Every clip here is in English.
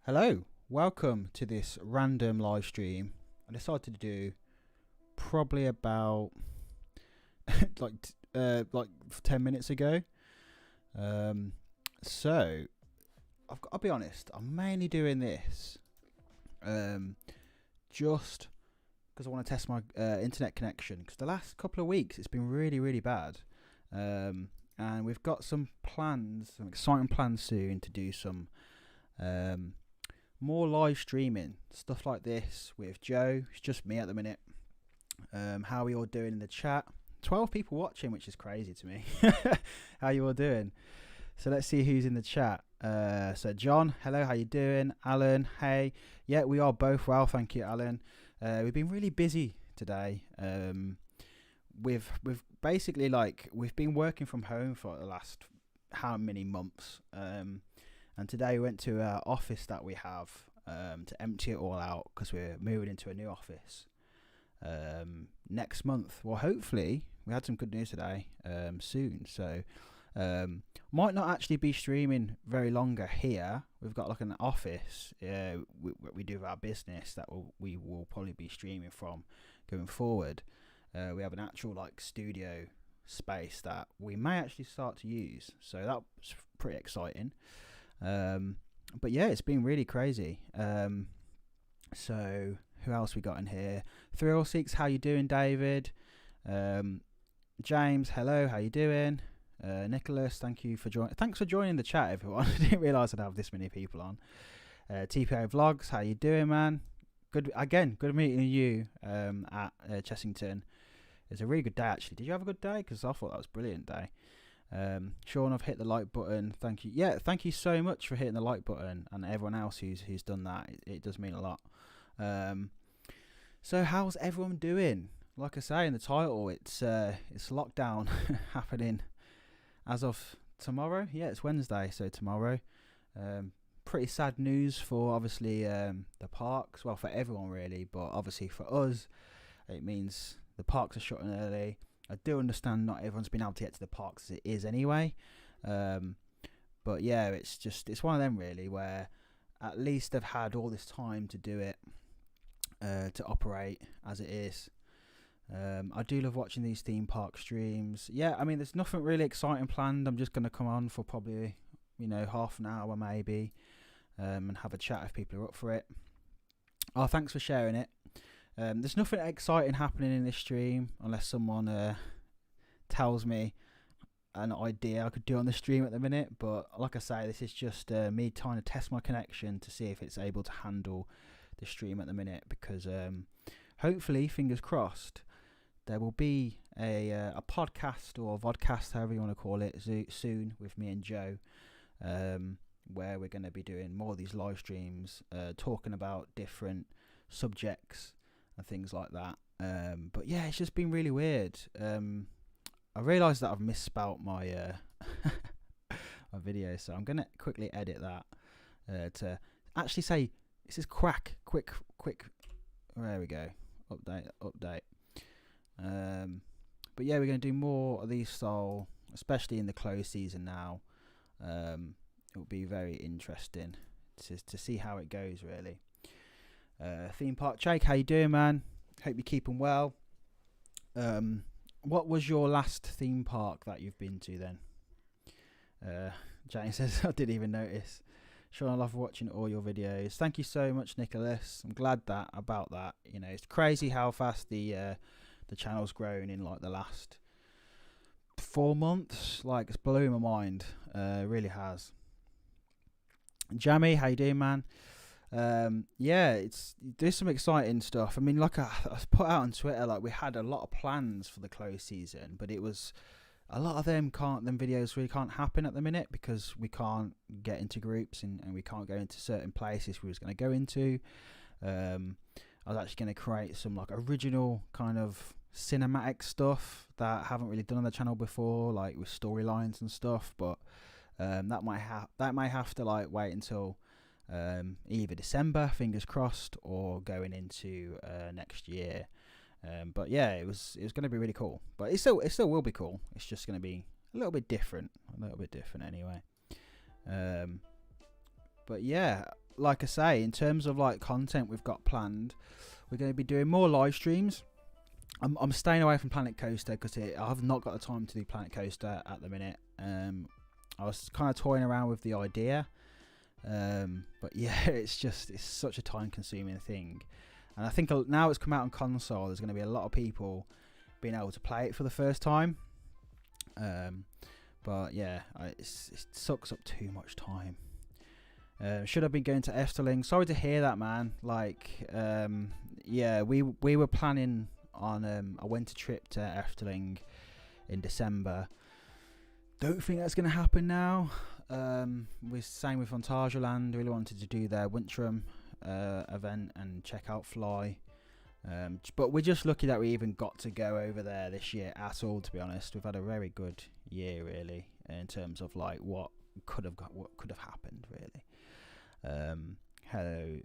Hello, welcome to this random live stream. I decided to do probably about like 10 minutes ago. So I'll be honest, I'm mainly doing this just because I want to test my internet connection, because the last couple of weeks it's been really bad, and we've got some exciting plans soon to do some more live streaming stuff like this with Joe. It's just me at the minute. How are you all doing in the chat? 12 people watching, which is crazy to me. How you all doing? So let's see who's in the chat. So John, hello, how you doing? Alan, hey. Yeah, we are both well, thank you, Alan. We've been really busy today. We've basically we've been working from home for the last how many months. And today we went to our office that we have to empty it all out, because we're moving into a new office next month. Well, hopefully, we had some good news today soon. So might not actually be streaming very longer here. We've got like an office we do our business that we will probably be streaming from going forward. We have an actual studio space that we may actually start to use. So that's pretty exciting. But yeah, it's been really crazy. So who else we got in here? Thrill6, how you doing, David? James, hello, how you doing? Nicholas, thank you for joining. Thanks for joining the chat, everyone. I didn't realise I'd have this many people on. TPO Vlogs, how you doing, man? Good meeting you at Chessington. It's a really good day, actually. Did you have a good day? Because I thought that was a brilliant day. Sean, I've hit the like button. Thank you. Yeah, thank you so much for hitting the like button, and everyone else who's done that. It does mean a lot. So how's everyone doing? Like I say in the title, it's lockdown happening as of tomorrow. Yeah, it's Wednesday, so tomorrow. Pretty sad news for obviously the parks. Well, for everyone really, but obviously for us, it means the parks are shutting early. I do understand not everyone's been able to get to the parks as it is anyway. But yeah, it's one of them really where at least they've had all this time to do it, to operate as it is. I do love watching these theme park streams. Yeah, I mean, there's nothing really exciting planned. I'm just going to come on for probably, half an hour maybe, and have a chat if people are up for it. Oh, thanks for sharing it. There's nothing exciting happening in this stream unless someone tells me an idea I could do on the stream at the minute. But like I say, this is just me trying to test my connection to see if it's able to handle the stream at the minute, because hopefully, fingers crossed, there will be a podcast or a vodcast, however you want to call it, soon with me and Joe, where we're going to be doing more of these live streams, talking about different subjects and things like that. But yeah, it's just been really weird. I realised that I've misspelt my my video, so I'm gonna quickly edit that to actually say this is quick. There we go. Update. But yeah, we're gonna do more of these style, especially in the close season now. It will be very interesting to see how it goes, really. Theme park Jake, how you doing, man? Hope you're keeping well. What was your last theme park that you've been to then? Jane says, I didn't even notice. Sean, I love watching all your videos. Thank you so much, Nicholas. I'm glad about that. You know, it's crazy how fast the channel's grown in like the last 4 months. Like, it's blowing my mind. It really has. Jamie, how you doing, man? Yeah, there's some exciting stuff. I mean, like I put out on Twitter, like we had a lot of plans for the close season, but it was a lot of them videos really can't happen at the minute because we can't get into groups and we can't go into certain places we was going to go into. I was actually going to create some like original kind of cinematic stuff that I haven't really done on the channel before, like with storylines and stuff, but that might have to like wait until either December, fingers crossed, or going into next year. But yeah, it was going to be really cool. But it still will be cool. It's just going to be a little bit different anyway. But yeah, like I say, in terms of like content we've got planned, we're going to be doing more live streams. I'm staying away from Planet Coaster because I've not got the time to do Planet Coaster at the minute. I was kind of toying around with the idea, but yeah, it's such a time-consuming thing. And I think now it's come out on console, there's going to be a lot of people being able to play it for the first time. But yeah, it sucks up too much time. Should have been going to Efteling. Sorry to hear that, man. Like, yeah, we were planning on a winter trip to Efteling in December. Don't think that's going to happen now. We're same with Phantasialand. Really wanted to do their Wintrum event and check out Fly, but we're just lucky that we even got to go over there this year at all. To be honest, we've had a very good year, really, in terms of like what could have happened, really. Hello.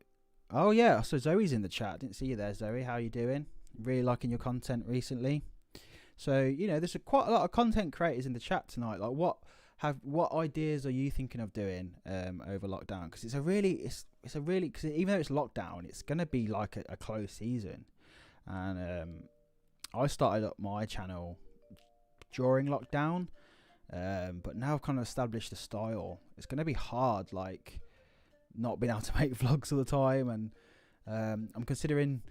Oh yeah, so Zoe's in the chat. Didn't see you there, Zoe. How you doing? Really liking your content recently. So, you know, there's quite a lot of content creators in the chat tonight. Like, what ideas are you thinking of doing over lockdown? Because it's a really because even though it's lockdown, it's gonna be like a closed season. And I started up my channel during lockdown, but now I've kind of established a style. It's gonna be hard, like not being able to make vlogs all the time, and I'm considering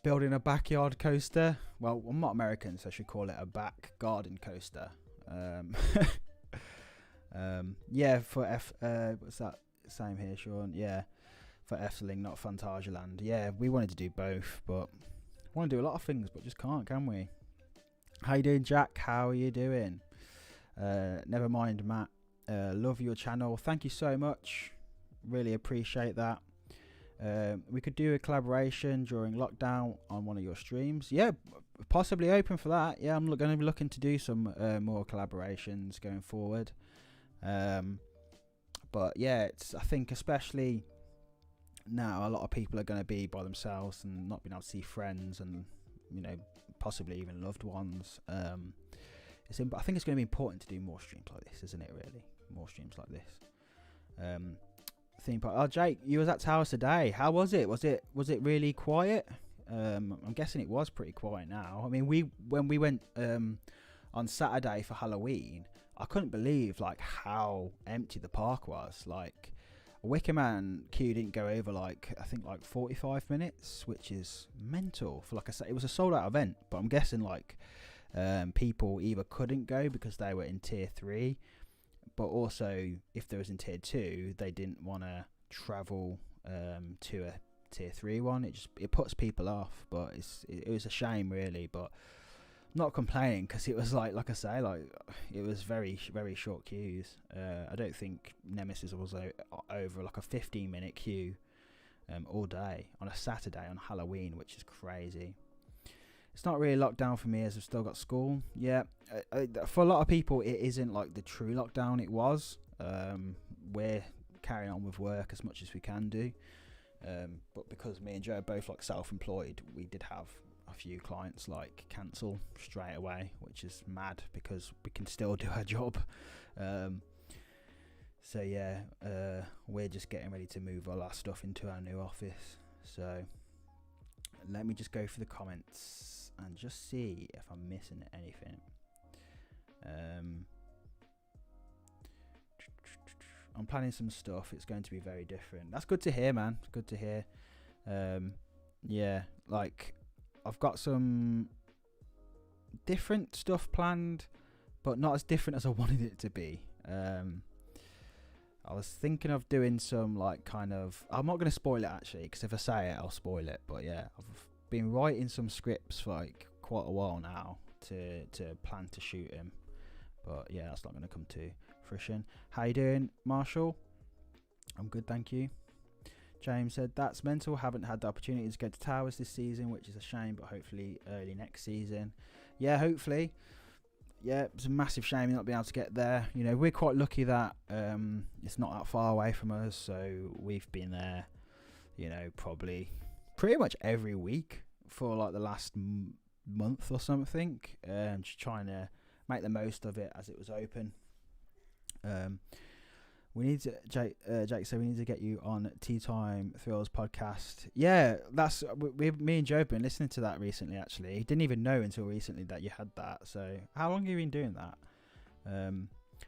building a backyard coaster. Well, I'm not American, so I should call it a back garden coaster. Yeah, for what's that? Same here, Sean. Yeah, for Efteling, not Phantasialand. Yeah, we wanted to do both, but want to do a lot of things, but just can't, can we? How you doing, Jack? How are you doing? Never mind, Matt. Love your channel. Thank you so much. Really appreciate that. We could do a collaboration during lockdown on one of your streams. Yeah, possibly open for that. Yeah, I'm going to be looking to do some more collaborations going forward. But yeah, I think especially now a lot of people are going to be by themselves and not being able to see friends and, you know, possibly even loved ones. I think it's going to be important to do more streams like this, isn't it, really? More streams like this. Theme park. Oh, Jake, you was at Towers today. How was it? Was it really quiet? I'm guessing it was pretty quiet now. I mean, when we went on Saturday for Halloween, I couldn't believe like how empty the park was. Like, a Wicker Man queue didn't go over like I think like 45 minutes, which is mental. For like I said, it was a sold out event, but I'm guessing like people either couldn't go because they were in tier 3. But also, if there was in tier 2, they didn't want to travel to a tier 3 one. It puts people off. But it was a shame, really. But I'm not complaining because it was like I say, like it was very very short queues. I don't think Nemesis was over like a 15-minute queue all day on a Saturday on Halloween, which is crazy. It's not really lockdown for me as I've still got school. Yeah, for a lot of people, it isn't like the true lockdown it was. We're carrying on with work as much as we can do. But because me and Joe are both like self-employed, we did have a few clients like cancel straight away, which is mad because we can still do our job. So yeah, we're just getting ready to move all our stuff into our new office. So let me just go through the comments and just see if I'm missing anything. I'm planning some stuff. It's going to be very different. That's good to hear, man. It's good to hear. Yeah, like I've got some different stuff planned, but not as different as I wanted it to be. I was thinking of doing some like kind of, I'm not going to spoil it actually, because if I say it I'll spoil it, but yeah, I've been writing some scripts for like quite a while now to plan to shoot him, but yeah, that's not going to come to fruition. How you doing, Marshall? I'm good, thank you. James said, that's mental, haven't had the opportunity to go to Towers this season, which is a shame, but hopefully early next season. Yeah, hopefully. Yeah, it's a massive shame not being able to get there. You know, we're quite lucky that it's not that far away from us, so we've been there, you know, probably pretty much every week for like the last month or something, just trying to make the most of it as it was open. We need to, Jake said we need to get you on Tea Time Thrills podcast. Yeah, that's me and Joe have been listening to that recently. Actually, he didn't even know until recently that you had that. So, how long have you been doing that?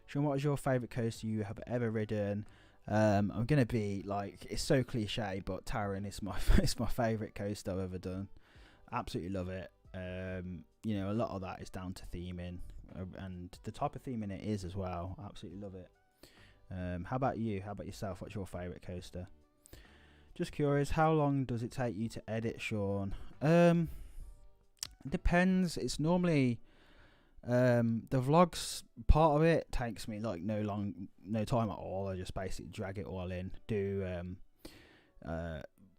Sean, what is your favourite coaster you have ever ridden? I'm gonna be like, it's so cliche, but Taron is my it's my favourite coaster I've ever done. Absolutely love it. You know, a lot of that is down to theming and the type of theming it is as well. Absolutely love it. How about you? How about yourself? What's your favourite coaster? Just curious, how long does it take you to edit, Sean? It depends. It's normally the vlogs part of it takes me like no time at all. I just basically drag it all in. Do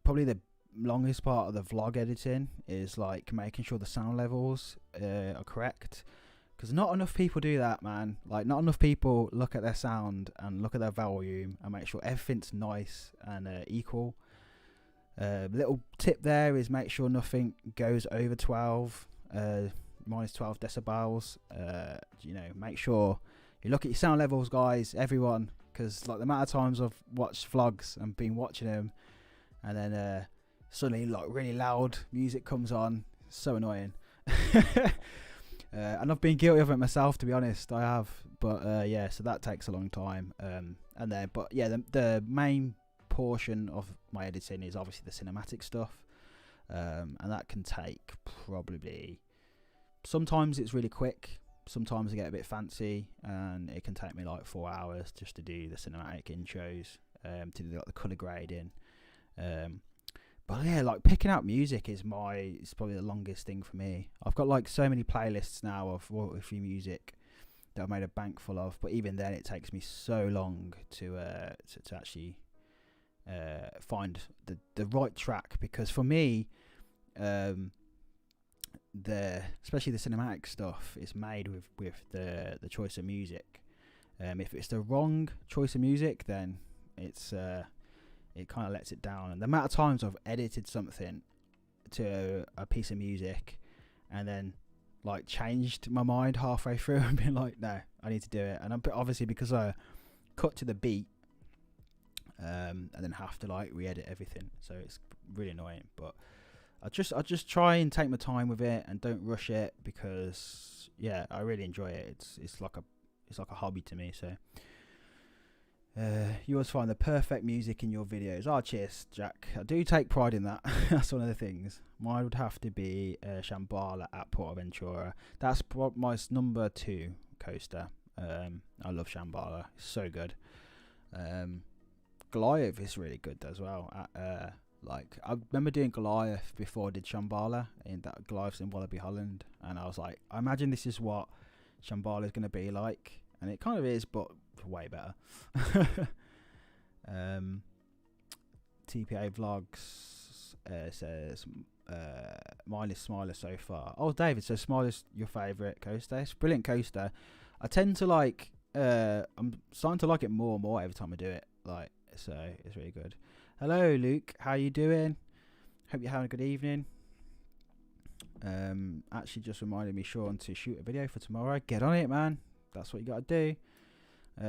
probably the longest part of the vlog editing is like making sure the sound levels are correct. Because not enough people do that, man. Like, not enough people look at their sound and look at their volume and make sure everything's nice and equal. Little tip there is make sure nothing goes over 12, minus 12 decibels. You know, make sure you look at your sound levels, guys, everyone. Because, like, the amount of times I've watched vlogs and been watching them and then suddenly, like, really loud music comes on. So annoying. And I've been guilty of it myself, to be honest. I have, but yeah, so that takes a long time. And then, but yeah, the main portion of my editing is obviously the cinematic stuff, and that can take probably. Sometimes it's really quick. Sometimes I get a bit fancy, and it can take me like 4 hours just to do the cinematic intros, to do like the color grading. But yeah, like picking out music is it's probably the longest thing for me. I've got like so many playlists now of royalty-free music that I've made a bank full of. But even then, it takes me so long to actually find the right track, because for me, especially the cinematic stuff is made with the choice of music. If it's the wrong choice of music, then it kind of lets it down. And the amount of times I've edited something to a piece of music and then like changed my mind halfway through and been like, no, I need to do it. And I'm obviously, because I cut to the beat and then have to like re-edit everything, so it's really annoying. But I just try and take my time with it and don't rush it, because yeah, I really enjoy it. It's like a hobby to me. So you always find the perfect music in your videos. Oh, cheers, Jack. I do take pride in that. That's one of the things. Mine would have to be Shambhala at PortAventura. That's my number 2 coaster. I love Shambhala. It's so good. Goliath is really good as well. Like, I remember doing Goliath before I did Shambhala, in that Goliath's in Wallaby Holland, and I was like, I imagine this is what Shambhala is going to be like, and it kind of is, but way better. TPA Vlogs says Mine is Smiler so far. Oh, David, so Smiler's your favourite coaster? It's a brilliant coaster. I tend to like. I'm starting to like it more and more every time I do it. Like, so it's really good. Hello, Luke. How you doing? Hope you're having a good evening. Actually, just reminded me, Sean, to shoot a video for tomorrow. Get on it, man. That's what you got to do.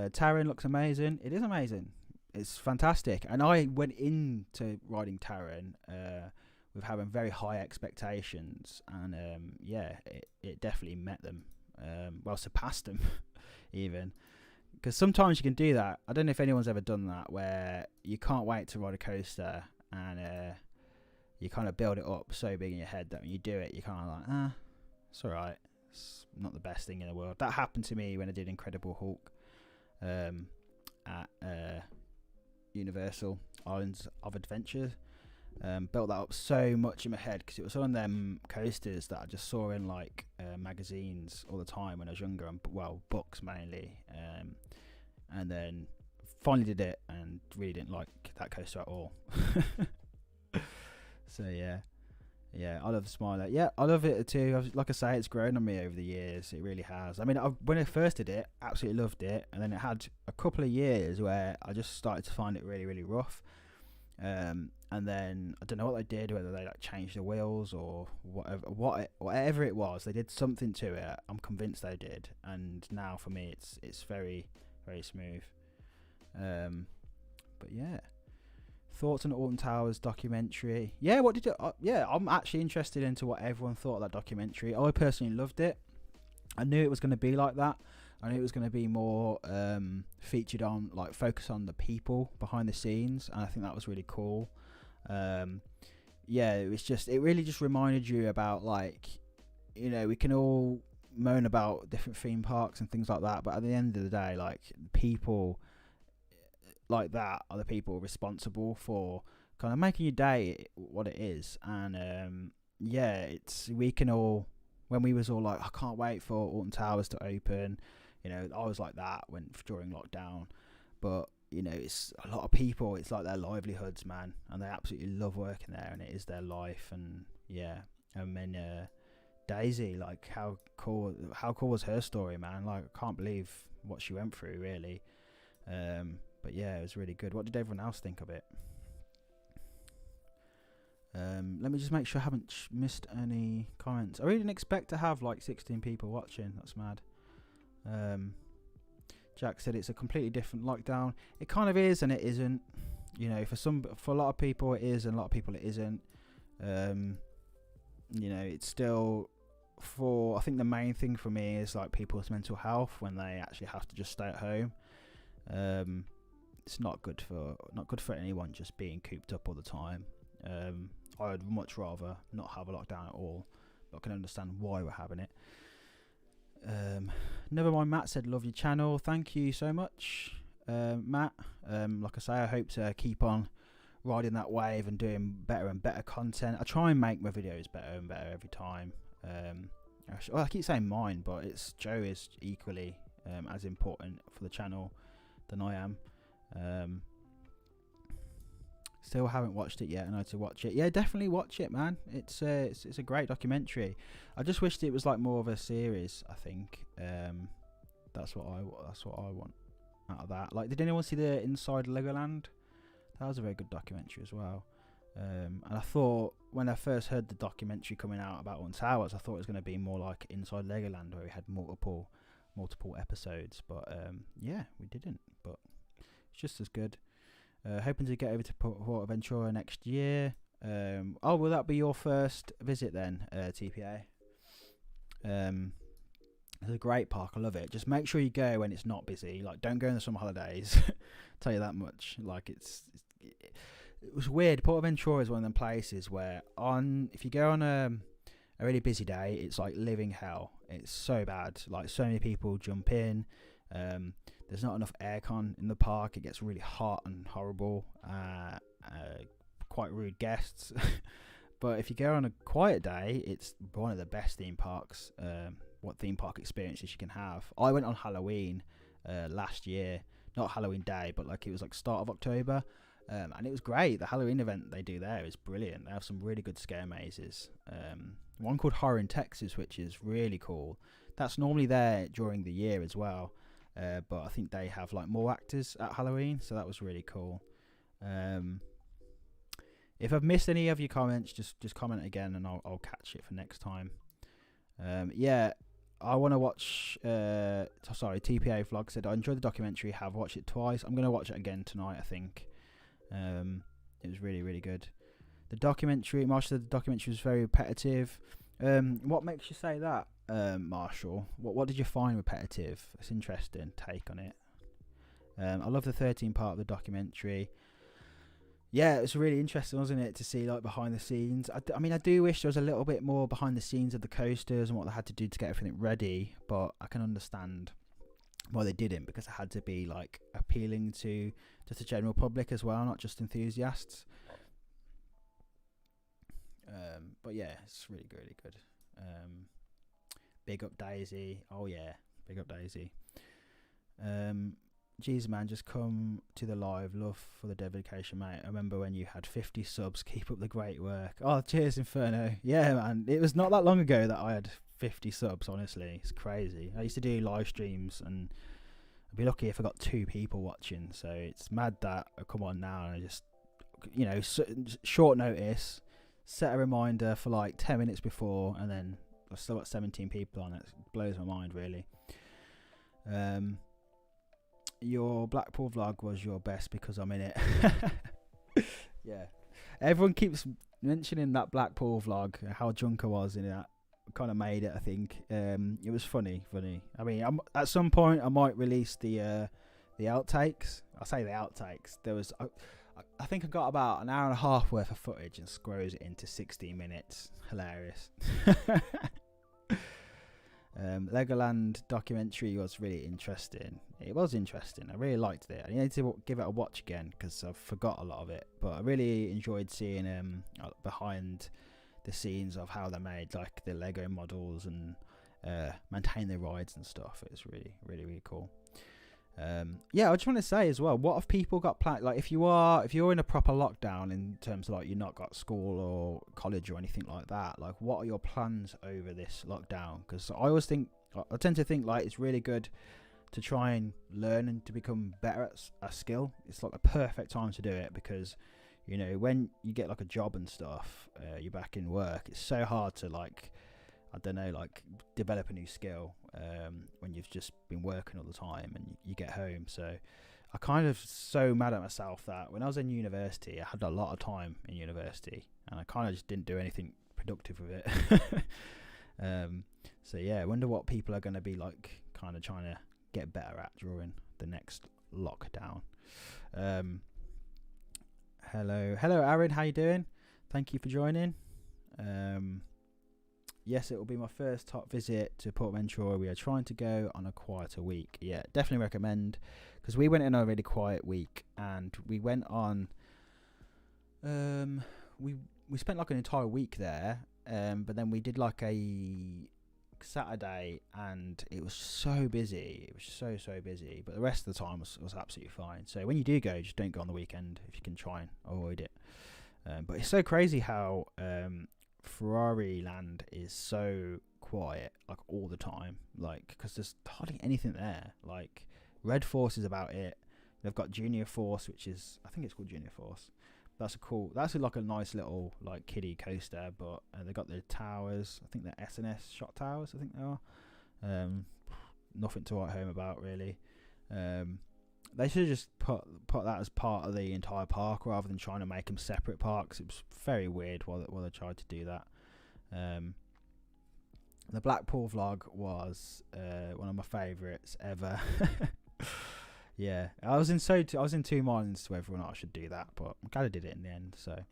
Taron looks amazing. It is amazing. It's fantastic. And I went into riding Taron with having very high expectations, and it definitely met them. Well, surpassed them even, because sometimes you can do that. I don't know if anyone's ever done that, where you can't wait to ride a coaster, and you kind of build it up so big in your head that when you do it, you're kind of like, it's alright, it's not the best thing in the world. That happened to me when I did Incredible Hulk at Universal Islands of Adventure. Built that up so much in my head because it was one of them coasters that I just saw in like magazines all the time when I was younger, and books mainly, and then finally did it and really didn't like that coaster at all. So yeah, I love the Smiler. Yeah, I love it too. Like I say, it's grown on me over the years. It really has. I mean, when I first did it, absolutely loved it, and then it had a couple of years where I just started to find it really, really rough. And then I don't know what they did, whether they like changed the wheels or whatever it was. They did something to it. I'm convinced they did, and now for me, it's very, very smooth. But yeah. Thoughts on Alton Towers documentary? Yeah, what did you? I'm actually interested into what everyone thought of that documentary. I personally loved it. I knew it was going to be like that. I knew it was going to be more featured on, like, focus on the people behind the scenes, and I think that was really cool. It really just reminded you about, like, you know, we can all moan about different theme parks and things like that, but at the end of the day, like, people like that are the people responsible for kind of making your day what it is. And we can all, when we was all like, I can't wait for Alton Towers to open, you know, I was like that during lockdown. But you know, it's a lot of people, it's like their livelihoods, man, and they absolutely love working there, and it is their life. And yeah, and then Daisy, like, how cool was her story, man? Like, I can't believe what she went through, really. But yeah, it was really good. What did everyone else think of it? Let me just make sure I haven't missed any comments. I really didn't expect to have like 16 people watching. That's mad. Jack said it's a completely different lockdown. It kind of is and it isn't. You know, for a lot of people it is, and a lot of people it isn't. You know, it's still, I think the main thing for me is like people's mental health when they actually have to just stay at home. It's not good for anyone just being cooped up all the time. I would much rather not have a lockdown at all, but I can understand why we're having it. Never mind, Matt said love your channel. Thank you so much, Matt. Like I say, I hope to keep on riding that wave and doing better and better content. I try and make my videos better and better every time. I keep saying mine, but Joe is equally as important for the channel than I am. Still haven't watched it yet. I know to watch it. Yeah, definitely watch it, man. It's a great documentary. I just wished it was like more of a series. I think that's what I want out of that. Like, did anyone see the Inside Legoland? That was a very good documentary as well. And I thought when I first heard the documentary coming out about Alton Towers, I thought it was going to be more like Inside Legoland, where we had multiple episodes. But yeah, we didn't. But it's just as good. Hoping to get over to PortAventura next year. Will that be your first visit then, TPA? It's a great park. I love it. Just make sure you go when it's not busy. Like, don't go in the summer holidays. Tell you that much. Like, it was weird. PortAventura is one of them places where if you go on a really busy day, it's like living hell. It's so bad. Like, so many people jump in. There's not enough aircon in the park. It gets really hot and horrible. Quite rude guests. But if you go on a quiet day, it's one of the best theme parks. What theme park experiences you can have. I went on Halloween last year. Not Halloween day, but like it was like start of October. And it was great. The Halloween event they do there is brilliant. They have some really good scare mazes. One called Horror in Texas, which is really cool. That's normally there during the year as well, but I think they have like more actors at Halloween, so that was really cool. If I've missed any of your comments, just comment again, and I'll catch it for next time. Yeah, I want to watch. TPA Vlog said I enjoyed the documentary. Have watched it twice. I'm gonna watch it again tonight, I think. It was really, really good. The documentary, Marshall said the documentary was very repetitive. What makes you say that, Marshall? What did you find repetitive? It's an interesting take on it. I love the 13-part of the documentary. Yeah, it was really interesting, wasn't it, to see like behind the scenes. I mean, I do wish there was a little bit more behind the scenes of the coasters and what they had to do to get everything ready, but I can understand why they didn't, because it had to be like appealing to just the general public as well, not just enthusiasts. But yeah, it's really good, really good. Big up Daisy. Oh yeah, big up Daisy. Jeez man, just come to the live. Love for the dedication, mate. I remember when you had 50 subs. Keep up the great work. Oh, cheers Inferno. Yeah man, it was not that long ago that I had 50 subs, honestly. It's crazy. I used to do live streams and I'd be lucky if I got 2 people watching, so it's mad that I come on now and I just, short notice, set a reminder for like 10 minutes before, and then I've still got 17 people on it. It blows my mind, really. Your Blackpool vlog was your best because I'm in it. Yeah, everyone keeps mentioning that Blackpool vlog, how drunk I was in it. Kind of made it, I think. It was funny. I mean, at some point I might release the outtakes. I say the outtakes. There was, I think I got about an hour and a half worth of footage and squirrels it into 16 minutes. Hilarious. Legoland documentary was really interesting. It was interesting. I really liked it. I need to give it a watch again because I forgot a lot of it. But I really enjoyed seeing behind the scenes of how they made like the Lego models and maintain the rides and stuff. It was really, really, really cool. Yeah, I just want to say as well, what have people got planned? Like, if you're in a proper lockdown in terms of like you're not got school or college or anything like that, like what are your plans over this lockdown? Because I tend to think like it's really good to try and learn and to become better at a skill. It's like a perfect time to do it because, when you get like a job and stuff, you're back in work. It's so hard to like, I don't know, like develop a new skill when you've just been working all the time and you get home. So I kind of so mad at myself that when I was in university, I had a lot of time in university and I kind of just didn't do anything productive with it. So yeah, I wonder what people are going to be like kind of trying to get better at during the next lockdown. Hello Aaron, how you doing? Thank you for joining. Yes, it will be my first top visit to PortAventura. We are trying to go on a quieter week. Yeah, definitely recommend, because we went in a really quiet week and we went on. We spent like an entire week there, but then we did like a Saturday and it was so busy. It was so busy, but the rest of the time was absolutely fine. So when you do go, just don't go on the weekend if you can try and avoid it. But it's so crazy how Ferrari Land is so quiet like all the time, like because there's hardly anything there. Like Red Force is about it. They've got Junior Force, which is, I think it's called Junior Force. That's like a nice little like kiddie coaster. But they got the towers. I think they're S&S shot towers, I think they are. Nothing to write home about, really. They should just put that as part of the entire park rather than trying to make them separate parks. It was very weird while they tried to do that. The Blackpool vlog was one of my favourites ever. Yeah, I was in two minds whether or not I should do that, but I'm glad I did it in the end. So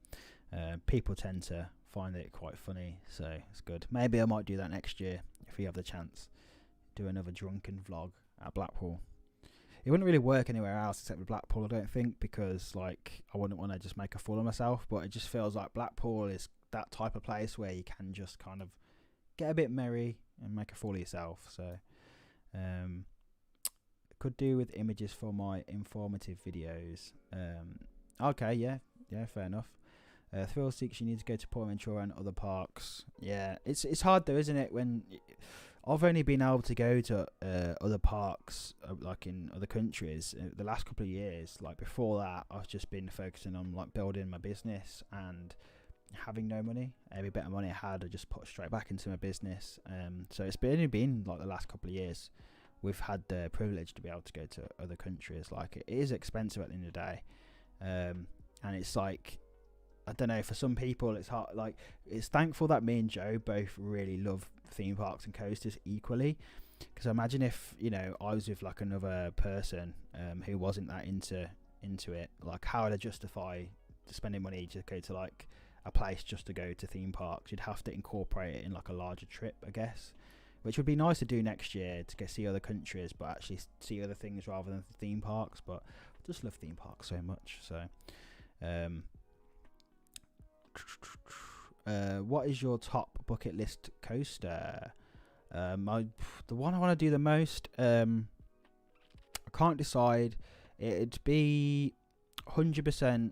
people tend to find it quite funny, so it's good. Maybe I might do that next year if we have the chance. Do another drunken vlog at Blackpool. It wouldn't really work anywhere else except with Blackpool, I don't think, because like I wouldn't want to just make a fool of myself. But it just feels like Blackpool is that type of place where you can just kind of get a bit merry and make a fool of yourself. So could do with images for my informative videos. Okay, yeah, fair enough. Thrill seekers, you need to go to PortAventura and other parks. Yeah, it's hard though, isn't it? When I've only been able to go to other parks, like in other countries, the last couple of years. Like before that, I've just been focusing on like building my business and having no money. Every bit of money I had, I just put straight back into my business. So it's only been like the last couple of years we've had the privilege to be able to go to other countries. Like it is expensive at the end of the day, and it's like, I don't know, for some people it's hard. Like it's thankful that me and Joe both really love theme parks and coasters equally, because imagine if, you know, I was with like another person who wasn't that into it, like how would I justify spending money to go to like a place just to go to theme parks? You'd have to incorporate it in like a larger trip, I guess, which would be nice to do next year, to get see other countries but actually see other things rather than theme parks. But I just love theme parks so much. So what is your top bucket list coaster? The one I want to do the most, I can't decide. It'd be 100%.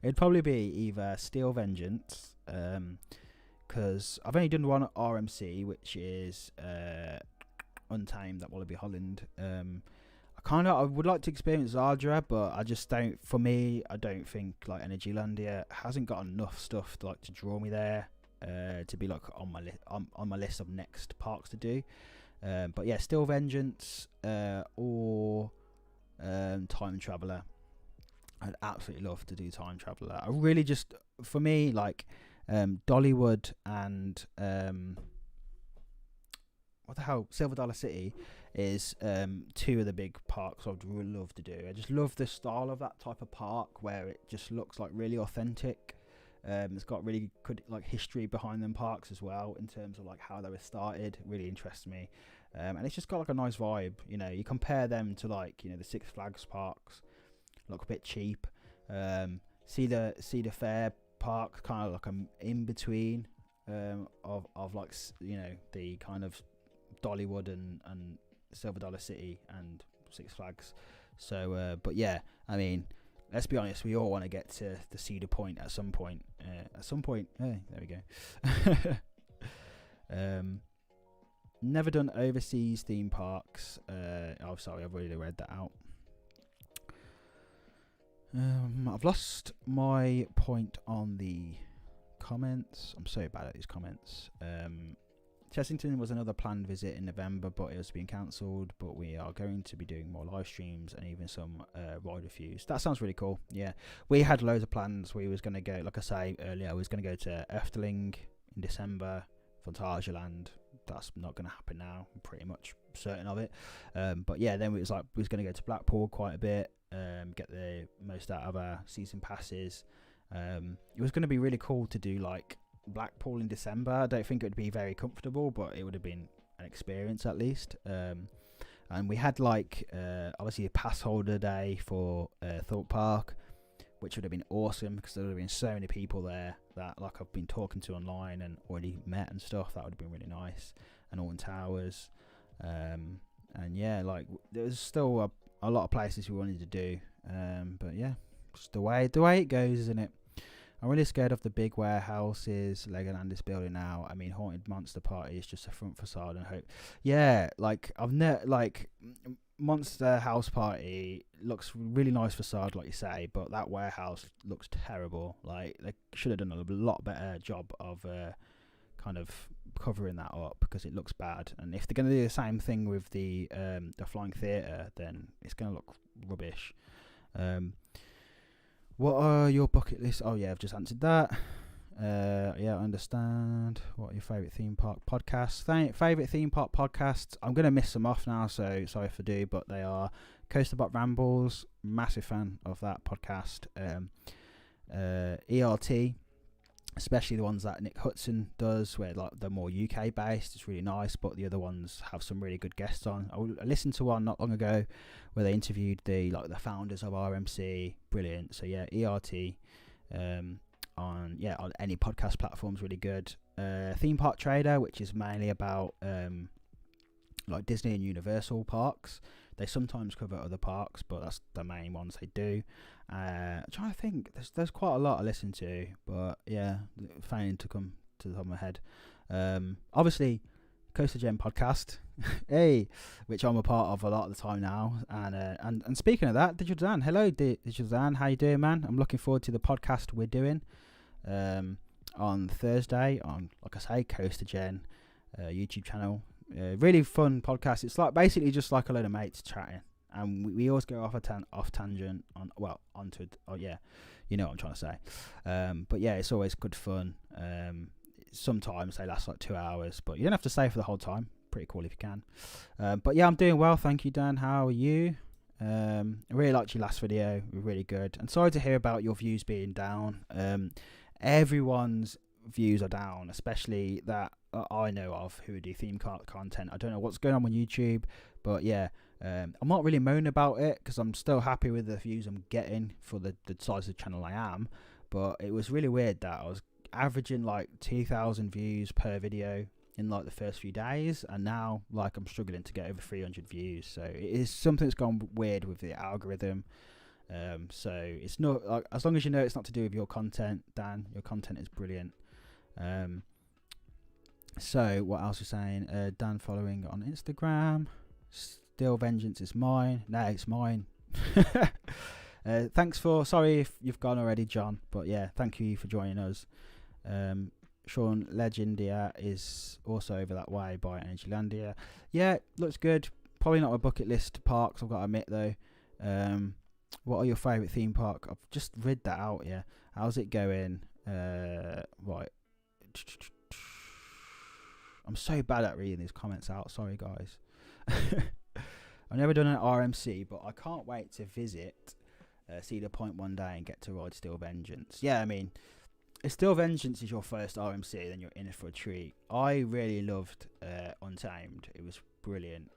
It'd probably be either Steel Vengeance, because I've only done one at RMC, which is Untamed at Wallaby Holland. I would like to experience Zardra, but I just don't. For me, I don't think like Energylandia hasn't got enough stuff to draw me there, to be like on my list of next parks to do. But yeah, Steel Vengeance, or Time Traveller. I'd absolutely love to do Time Traveller. I really just, for me, like Dollywood and what the hell, Silver Dollar City is two of the big parks I'd really love to do. I just love the style of that type of park, where it just looks like really authentic. It's got really good like history behind them parks as well, in terms of like how they were started. It really interests me, and it's just got like a nice vibe. You know, you compare them to like, you know, the Six Flags parks, look a bit cheap. Cedar Fair park, kind of like an in between of like, you know, the kind of Dollywood and Silver Dollar City and Six Flags. So but yeah, I mean, let's be honest, we all want to get to the Cedar Point at some point. There we go. Never done overseas theme parks. Oh, sorry, I've already read that out. I've lost my point on the comments. I'm so bad at these comments. Chessington was another planned visit in November, but it was being cancelled. But we are going to be doing more live streams and even some ride reviews. That sounds really cool. Yeah, we had loads of plans. We was going to go, like I say earlier, I was going to go to Efteling in December, Phantasialand. That's not going to happen now. I'm pretty much certain of it. But yeah, then it was like we was going to go to Blackpool quite a bit. Get the most out of our season passes. It was going to be really cool to do like Blackpool in December. I don't think it would be very comfortable, but it would have been an experience at least. And we had like obviously a pass holder day for Thorpe Park, which would have been awesome, because there would have been so many people there that like I've been talking to online and already met and stuff. That would have been really nice. And Alton Towers, and yeah, like there's still a lot of places we wanted to do, but yeah, just the way it goes, isn't it? I'm really scared of the big warehouses Legoland is building now. I mean, Haunted Monster Party is just a front facade and hope. Yeah, like Monster House Party looks really nice facade, like you say, but that warehouse looks terrible. Like they should have done a lot better job of kind of covering that up, because it looks bad. And if they're going to do the same thing with the Flying Theatre, then it's going to look rubbish. What are your bucket lists? Oh yeah, I've just answered that. Yeah, I understand. What are your favourite theme park podcasts? Favourite theme park podcasts. I'm going to miss some off now, so sorry if I do, but they are Coaster Bot Rambles. Massive fan of that podcast. ERT, especially the ones that Nick Hudson does, where like they're more UK based. It's really nice, but the other ones have some really good guests on. I listened to one not long ago where they interviewed the founders of RMC. Brilliant. So yeah, ERT on any podcast platforms, really good. Theme Park Trader, which is mainly about like Disney and Universal parks. They sometimes cover other parks, but that's the main ones they do. I'm trying to think. There's quite a lot I listen to, but yeah, failing to come to the top of my head. Obviously, Coast to Gen podcast, hey, which I'm a part of a lot of the time now. And speaking of that, Digital Dan, hello, Digital Dan, how you doing, man? I'm looking forward to the podcast we're doing on Thursday on, like I say, Coast to Gen YouTube channel. Really fun podcast. It's like basically just like a load of mates chatting, and we always go off tangent onto yeah, you know what I'm trying to say. But yeah, it's always good fun. Sometimes they last like 2 hours, but you don't have to stay for the whole time. Pretty cool if you can. But yeah, I'm doing well, thank you, Dan. How are you? I really liked your last video. Really good. And sorry to hear about your views being down. Everyone's views are down, especially that I know of who do theme park content. I don't know what's going on YouTube, but yeah, I'm not really moaning about it because I'm still happy with the views I'm getting for the size of the channel I am. But it was really weird that I was averaging like 2,000 views per video in like the first few days, and now like I'm struggling to get over 300 views. So it is something that's gone weird with the algorithm. So it's not like, as long as you know it's not to do with your content, Dan, your content is brilliant. So what else are you saying? Dan following on Instagram. Still vengeance is mine. No, it's mine. Thanks for, sorry if you've gone already, John, but yeah, thank you for joining us. Sean Legendia is also over that way by Energylandia. Yeah, looks good. Probably not a bucket list parks, I've got to admit though. What are your favourite theme park? I've just read that out. Yeah, how's it going? Right. I'm so bad at reading these comments out. Sorry, guys. I've never done an RMC, but I can't wait to visit Cedar Point one day and get to ride Steel Vengeance. Yeah, I mean, if Steel Vengeance is your first RMC, then you're in for a treat. I really loved Untamed. It was brilliant.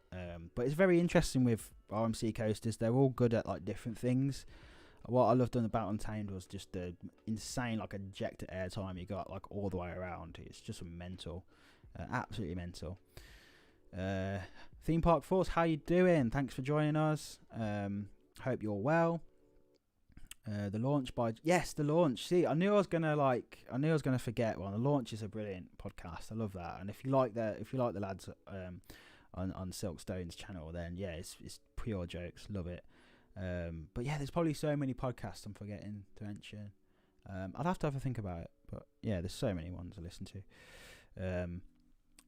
But it's very interesting with RMC coasters. They're all good at like different things. What I loved about Untamed was just the insane like ejector air time you got like all the way around. It's just mental, absolutely mental. Theme Park Force, how you doing? Thanks for joining us. Hope you're well. The launch by the launch. See, I knew I was gonna forget one. The launch is a brilliant podcast. I love that. And if you like the lads on Silkstone's channel, then yeah, it's pure jokes. Love it. But yeah, there's probably so many podcasts I'm forgetting to mention. I'd have to have a think about it. But yeah, there's so many ones I listen to.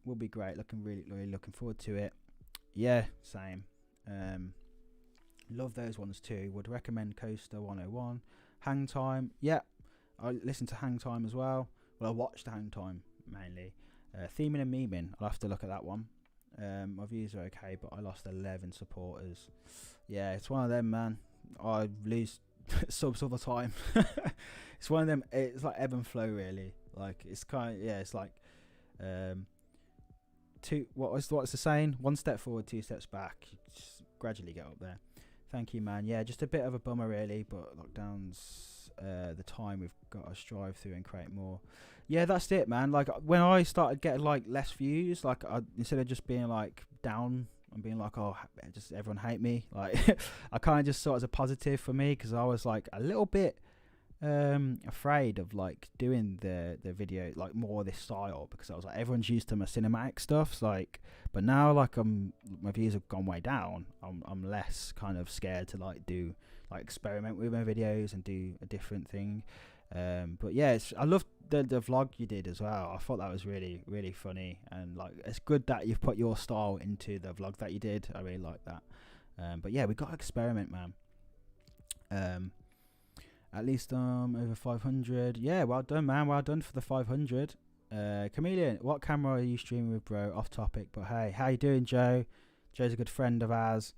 Will be great. Really looking forward to it. Yeah, same. Love those ones too. Would recommend Coaster 101. Hang Time. Yeah, I listen to Hang Time as well. Well, I watched Hang Time mainly. Theming and Memeing. I'll have to look at that one. My views are okay, but I lost 11 supporters. Yeah, it's one of them, man. I lose subs all the time. It's one of them. It's like ebb and flow, really. Like it's kind of, yeah. It's like what's the saying? 1 step forward, 2 steps back. You just gradually get up there. Thank you, man. Yeah, just a bit of a bummer, really. But lockdown's the time we've got to strive through and create more. Yeah, that's it, man. Like when I started getting like less views, like instead of just being like down and being like, oh, just everyone hate me. Like I kind of just saw it as a positive for me because I was like a little bit afraid of like doing the video like more this style because I was like everyone's used to my cinematic stuff, like, but now like my views have gone way down. I'm less kind of scared to like do like experiment with my videos and do a different thing. But yeah, I love the vlog you did as well. I thought that was really funny, and like it's good that you've put your style into the vlog that you did. I really like that. But yeah, we got to experiment, man. At least over 500. Yeah, well done, man. Well done for the 500. Chameleon, what camera are you streaming with, bro? Off topic, but hey, how you doing, Joe? Joe's a good friend of ours.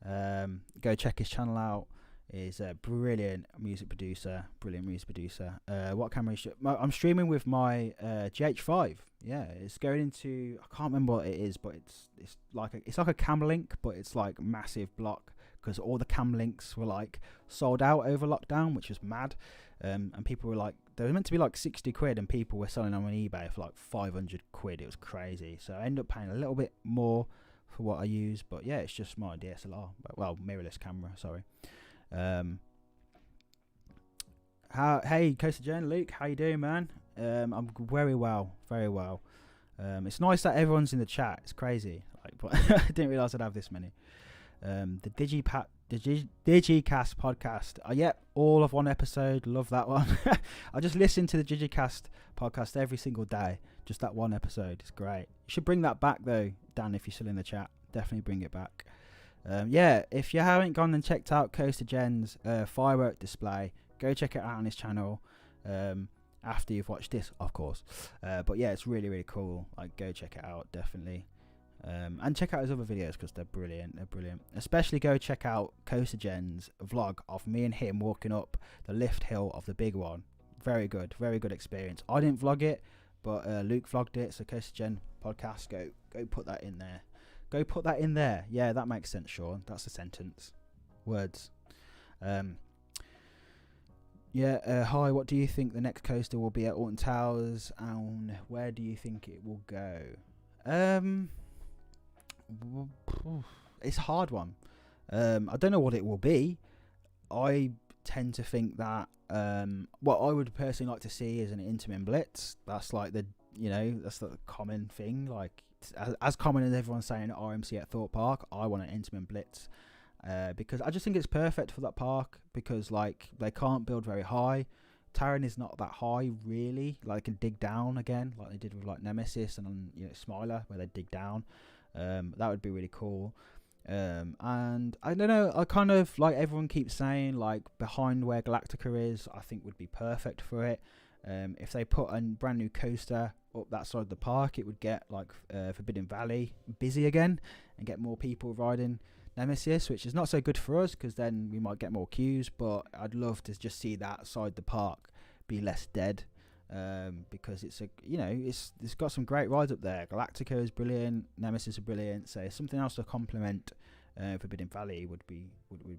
Go check his channel out. He's a brilliant music producer. What camera are you I'm streaming with my GH5. Yeah, it's going into, I can't remember what it is, but it's like a cam link, but it's like massive block. Because all the cam links were like sold out over lockdown, which was mad. And people were like, they were meant to be like 60 quid, and people were selling them on eBay for like 500 quid. It was crazy. So I ended up paying a little bit more for what I use. But yeah, it's just my DSLR, well, mirrorless camera. Sorry. Hey, Coaster Jen, Luke, how you doing, man? I'm very well, very well. It's nice that everyone's in the chat. It's crazy. Like, but I didn't realize I'd have this many. The Digicast podcast. Yep, all of one episode. Love that one. I just listen to the Digicast podcast every single day. Just that one episode. It's great. You should bring that back though, Dan, if you're still in the chat. Definitely bring it back. Yeah, if you haven't gone and checked out Coaster Jen's firework display, go check it out on his channel. After you've watched this, of course. But yeah, it's really, really cool. Like, go check it out, definitely. And check out his other videos because they're brilliant. They're brilliant. Especially go check out Coaster Jen's vlog of me and him walking up the lift hill of the big one. Very good experience. I didn't vlog it, but Luke vlogged it. So Coaster Jen podcast, go put that in there. Go put that in there. Yeah, that makes sense, Sean. That's a sentence. Words. Yeah, hi, what do you think the next coaster will be at Alton Towers, and where do you think it will go? It's a hard one. I don't know what it will be. I tend to think that what I would personally like to see is an Intamin Blitz. That's like that's the common thing. Like, as common as everyone's saying at RMC at Thorpe Park, I want an Intamin Blitz. Because I just think it's perfect for that park, because like they can't build very high. Taron is not that high really. Like, they can dig down again, like they did with like Nemesis and Smiler, where they dig down. That would be really cool. And I don't know, I kind of, like everyone keeps saying, like behind where Galactica is, I think would be perfect for it. If they put a brand new coaster up that side of the park, it would get like Forbidden Valley busy again and get more people riding Nemesis, which is not so good for us because then we might get more queues. But I'd love to just see that side of the park be less dead, because it's it's got some great rides up there. Galactica is brilliant, Nemesis is brilliant, so something else to complement Forbidden Valley would be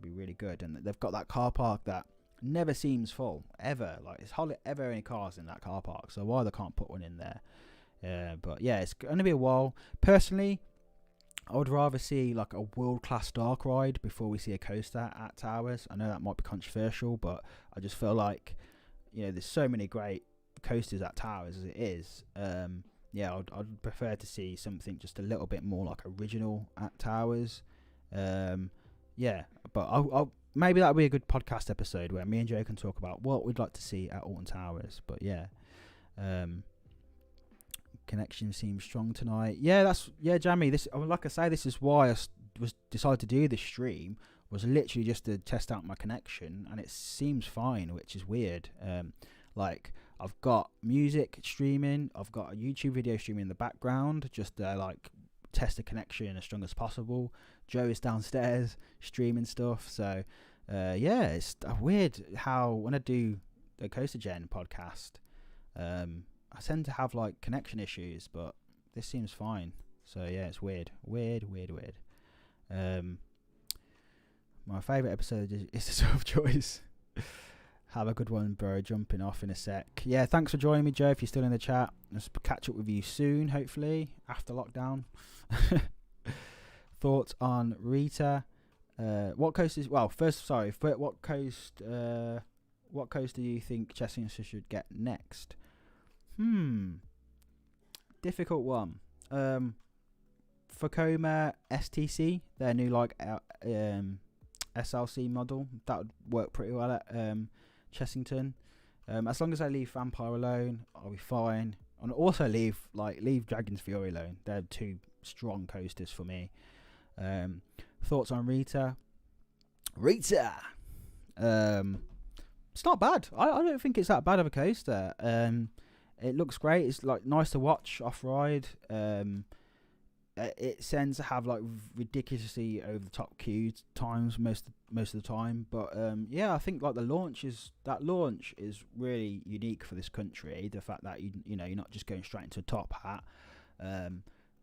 really good. And they've got that car park that never seems full ever. Like, it's hardly ever any cars in that car park, so why they can't put one in there. But yeah, it's going to be a while. Personally, I would rather see like a world-class dark ride before we see a coaster at Towers. I know that might be controversial, but I just feel like there's so many great coasters at Towers as it is. I'd prefer to see something just a little bit more like original at Towers. But I'll maybe that'll be a good podcast episode where me and Joe can talk about what we'd like to see at Alton Towers. But connection seems strong tonight. Jamie, this, like I say, this is why I was decided to do this stream, was literally just to test out my connection, and it seems fine, which is weird. Like, I've got music streaming, I've got a YouTube video streaming in the background, just like test the connection as strong as possible. Joe is downstairs streaming stuff, so it's weird how when I do the Coaster Gen podcast, I tend to have like connection issues, but this seems fine. So yeah, it's weird. My favourite episode is the Self Choice. Have a good one, bro. Jumping off in a sec. Yeah, thanks for joining me, Joe, if you're still in the chat. I'll catch up with you soon, hopefully, after lockdown. Thoughts on Rita? What coast is... Well, first, sorry. What coast do you think Chessington should get next? Difficult one. Vekoma STC, their new like SLC model, that would work pretty well at Chessington. As long as I leave Vampire alone, I'll be fine. And also leave Dragon's Fury alone. They're two strong coasters for me. Thoughts on Rita? It's not bad. I don't think it's that bad of a coaster. It looks great. It's like nice to watch off ride. It tends to have like ridiculously over the top queue times most of the time. But I think like the launch is really unique for this country. The fact that you're not just going straight into a top hat.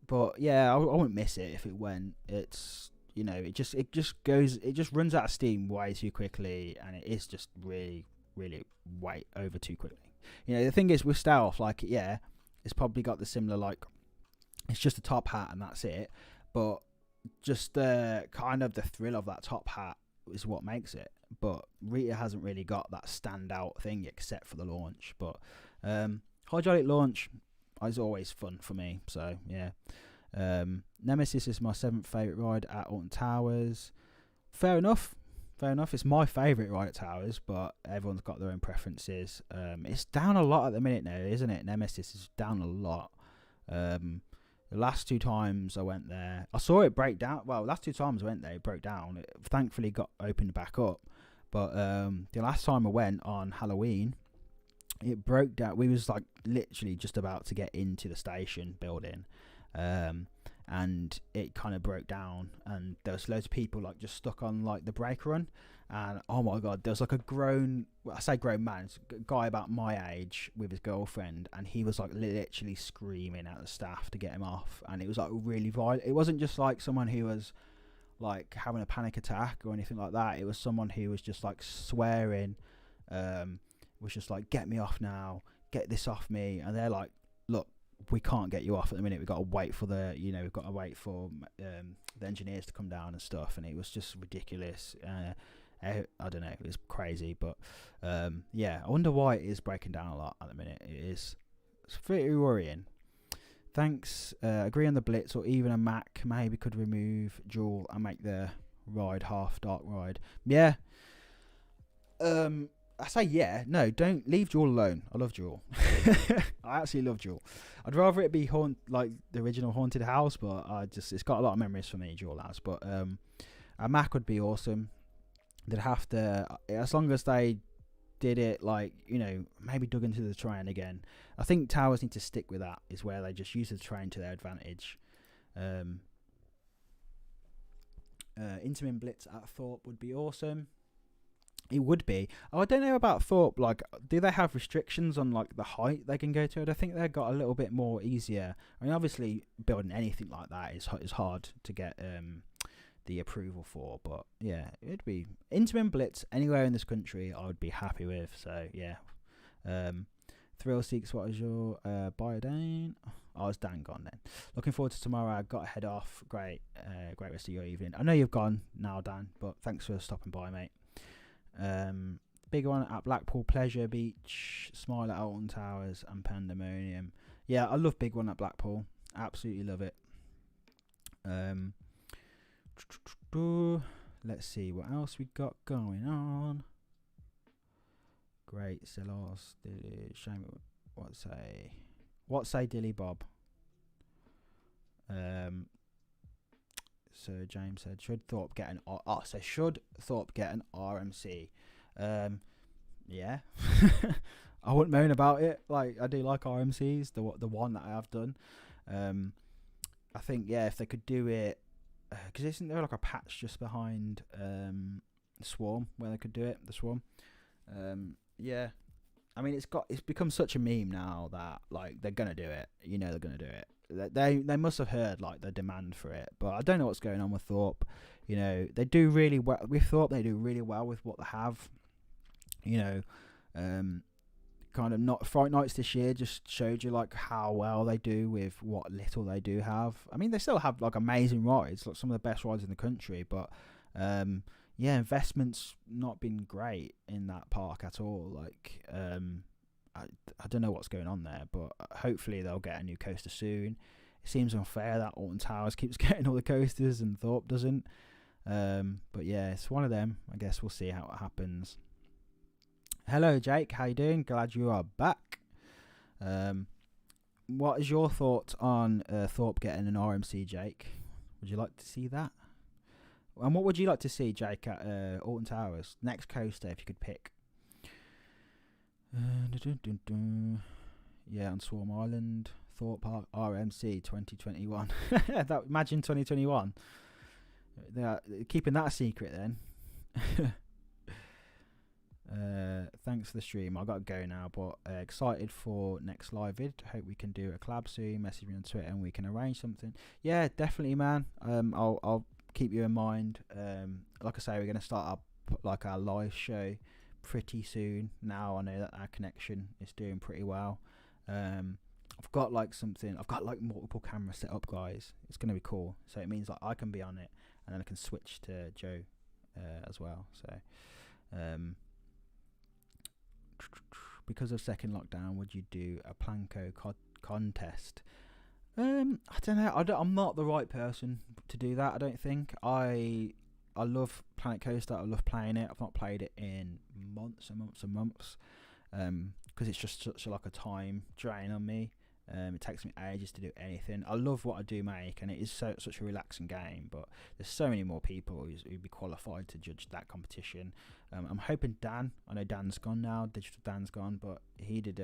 But yeah, I wouldn't miss it if it went. It's it just runs out of steam way too quickly, and it is just really way over too quickly. The thing is with Stealth, like, yeah, it's probably got the similar, like, it's just a top hat and that's it. But just kind of the thrill of that top hat is what makes it. But Rita hasn't really got that standout thing except for the launch. But hydraulic launch is always fun for me. So yeah, Nemesis is my 7th favourite ride at Alton Towers. Fair enough. It's my favourite ride at Towers, but everyone's got their own preferences. It's down a lot at the minute now, isn't it? Nemesis is down a lot. The last 2 times I went there, I saw it break down. Well, last 2 times I went there, it broke down. It thankfully got opened back up. But the last time I went on Halloween, it broke down. We was like literally just about to get into the station building. And it kind of broke down, and there was loads of people like just stuck on like the brake run, and oh my god, there was like a grown man, it's a guy about my age with his girlfriend, and he was like literally screaming at the staff to get him off, and it was like really violent. It wasn't just like someone who was like having a panic attack or anything like that. It was someone who was just like swearing, was just like, get me off now, get this off me, and they're like, look, we can't get you off at the minute. We've got to wait for the engineers to come down and stuff. And it was just ridiculous. I don't know. It was crazy, but yeah, I wonder why it is breaking down a lot at the minute. It's pretty worrying. Thanks. Agree on the Blitz, or even a Mac maybe could remove Jewel and make the ride half dark ride. Yeah. I say yeah. No, don't leave Jewel alone. I love Jewel. I actually love Jewel. I'd rather it be like the original Haunted House, but it's got a lot of memories for me, Jewel has. But a Mac would be awesome. They'd have to, as long as they did it like, maybe dug into the train again. I think Towers need to stick with that, is where they just use the train to their advantage. Intamin Blitz at Thorpe would be awesome. It would be. Oh, I don't know about Thorpe. Like, do they have restrictions on like the height they can go to? I think they've got a little bit more easier. I mean, obviously, building anything like that is hard to get the approval for. But yeah, it'd be Intamin Blitz anywhere in this country. I would be happy with. So yeah. Thrill Seeks, what is your Biodane? Oh, it's Dan gone then. Looking forward to tomorrow. I got to head off. Great rest of your evening. I know you've gone now, Dan, but thanks for stopping by, mate. Big one at Blackpool, Pleasure Beach, Smile at Alton Towers, and Pandemonium. Yeah, I love Big One at Blackpool. Absolutely love it. Let's see what else we got going on. Great, Sellars. Shame. What say Dilly Bob? So James said, should Thorpe get an RMC? Yeah. I wouldn't moan about it. Like, I do like RMCs, the one that I have done. I think, yeah, if they could do it, because isn't there like a patch just behind Swarm where they could do it, the Swarm? Yeah. I mean, it's become such a meme now that like they're gonna do it. They're gonna do it. They must have heard like the demand for it, but I don't know what's going on with Thorpe. They do really well with Thorpe. They do really well with what they have. Kind of not Fright Nights this year just showed you like how well they do with what little they do have. I mean, they still have like amazing rides, like some of the best rides in the country, but yeah, investment's not been great in that park at all. Like, I don't know what's going on there, but hopefully they'll get a new coaster soon. It seems unfair that Alton Towers keeps getting all the coasters and Thorpe doesn't. But yeah, it's one of them. I guess we'll see how it happens. Hello, Jake. How you doing? Glad you are back. What is your thoughts on Thorpe getting an RMC, Jake? Would you like to see that? And what would you like to see, Jake, at Alton Towers? Next coaster, if you could pick. Yeah, on Swarm Island, Thorpe Park, RMC 2021. Imagine 2021. They're keeping that a secret then. Thanks for the stream. I've got to go now, but excited for next live vid. Hope we can do a collab soon. Message me on Twitter and we can arrange something. Yeah, definitely, man. I'll keep you in mind. Like I say, we're going to start up like our live show pretty soon. Now I know that our connection is doing pretty well. I've got like something. I've got like multiple cameras set up, guys. It's gonna be cool. So it means like I can be on it, and then I can switch to Joe as well. So because of second lockdown, would you do a Planko contest? I don't know. I'm not the right person to do that. I don't think. I love Planet Coaster. I love playing it. I've not played it in months and months and months. Because it's just such like a time drain on me. It takes me ages to do anything. I love what I do make, and it is such a relaxing game. But there's so many more people who'd be qualified to judge that competition. I'm hoping Dan. I know Dan's gone now. Digital Dan's gone, but he did.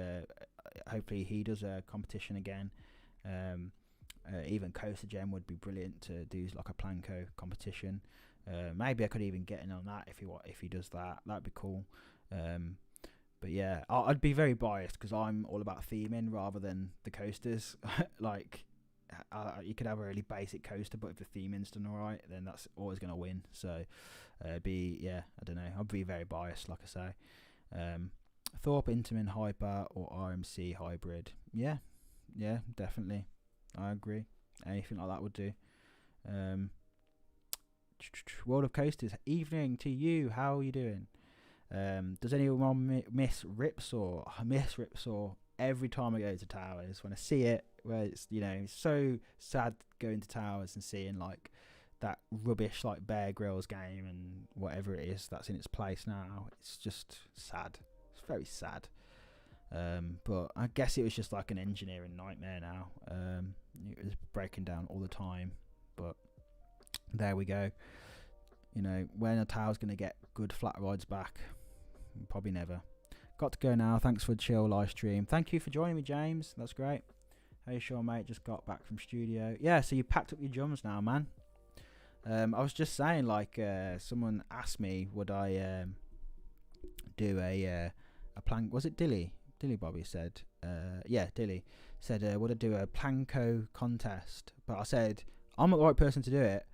Hopefully he does a competition again. Even Coaster Gem would be brilliant to do like a Planko competition. Maybe I could even get in on that if he does that. That'd be cool. But yeah, I'd be very biased because I'm all about theming rather than the coasters. Like, you could have a really basic coaster, but if the theming's done alright, then that's always going to win. So, I don't know. I'd be very biased, like I say. Thorpe Intamin Hyper or RMC Hybrid. Yeah, definitely. I agree. Anything like that would do. World of Coasters. Evening to you. How are you doing? Does anyone miss Ripsaw? I miss Ripsaw every time I go to Towers. When I see it, where it's it's so sad going to Towers and seeing like that rubbish like Bear Grylls game and whatever it is that's in its place now. It's just sad. It's very sad. But I guess it was just like an engineering nightmare now. It was breaking down all the time. But there we go. When a Tower's going to get good flat rides back? Probably never. Got to go now. Thanks for the chill live stream. Thank you for joining me, James. That's great. Hey, sure, mate. Just got back from studio. Yeah, so you packed up your jums now, man. I was just saying, like, someone asked me, would I do a plank? Was it Dilly? Dilly Bobby said, yeah, Dilly said, would I do a Planko contest? But I said, I'm not the right person to do it.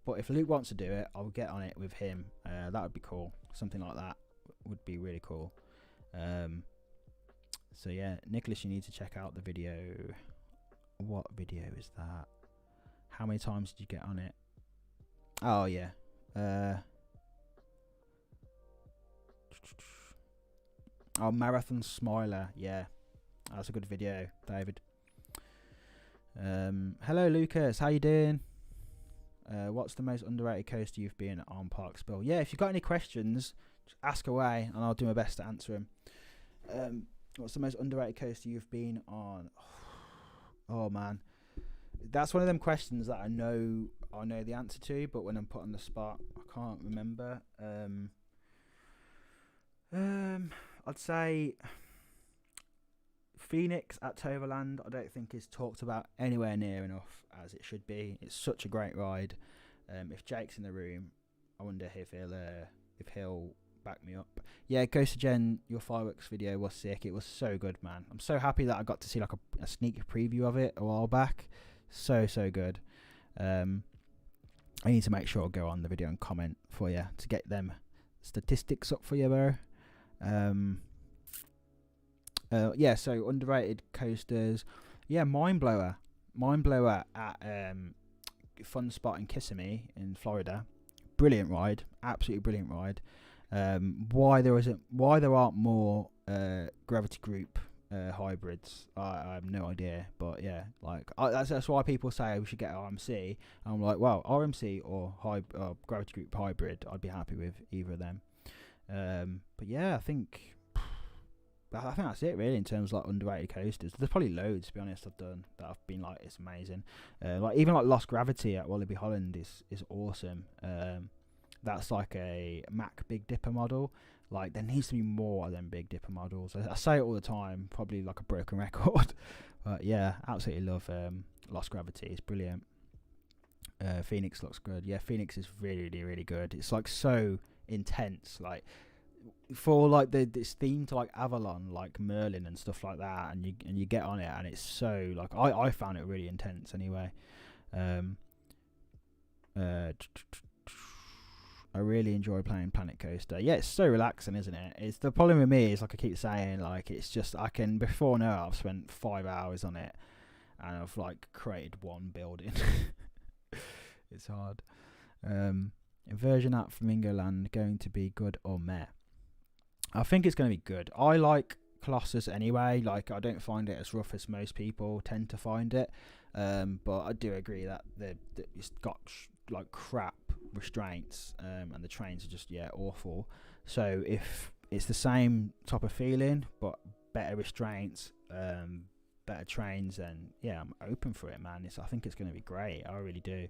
But if Luke wants to do it, I'll get on it with him. That would be cool. Something like that would be really cool. So yeah, Nicholas, you need to check out the video. What video is that? How many times did you get on it? Oh yeah. Marathon Smiler. Yeah, that's a good video, David. Hello, Lucas. How you doing? What's the most underrated coaster you've been on ParkSpill? Yeah, if you've got any questions, just ask away and I'll do my best to answer them. What's the most underrated coaster you've been on? Oh man, that's one of them questions that I know the answer to, but when I'm put on the spot, I can't remember. I'd say Phoenix at Toverland. I don't think is talked about anywhere near enough as it should be. It's such a great ride. If Jake's in the room, I wonder if he'll back me up. Yeah, Ghost Gen, your fireworks video was sick. It was so good, man. I'm so happy that I got to see like a sneak preview of it a while back. So good. I need to make sure I go on the video and comment for you to get them statistics up for you, bro. Yeah, so underrated coasters. Yeah, Mind Blower at Fun Spot in Kissimmee in Florida. Brilliant ride, absolutely brilliant ride. Why there aren't more Gravity Group hybrids, I have no idea. But yeah, like that's why people say we should get RMC. And I'm like, well, RMC or Gravity Group hybrid, I'd be happy with either of them. But yeah, I think that's it really in terms of like underrated coasters. There's probably loads, to be honest, I've done that I've been like, it's amazing. Like even like Lost Gravity at Wallaby Holland is awesome. That's like a Mack Big Dipper model. Like there needs to be more of them Big Dipper models. I say it all the time, probably like a broken record. But yeah, absolutely love Lost Gravity. It's brilliant. Phoenix looks good. Yeah, Phoenix is really, really good. It's like so intense, like for like this theme to like Avalon, like Merlin and stuff like that, and you get on it and it's so like I found it really intense anyway. I really enjoy playing Planet Coaster. Yeah, it's so relaxing, isn't it? It's the problem with me is, like I keep saying, like it's just I can before now I've spent 5 hours on it, and I've like created one building. It's hard. Inversion at Flamingo Land going to be good or meh? I think it's going to be good. I like Colossus anyway. Like I don't find it as rough as most people tend to find it. But I do agree that it's got like crap restraints, and the trains are just awful. So if it's the same type of feeling but better restraints, better trains, then yeah, I'm open for it, man. I think it's going to be great. I really do.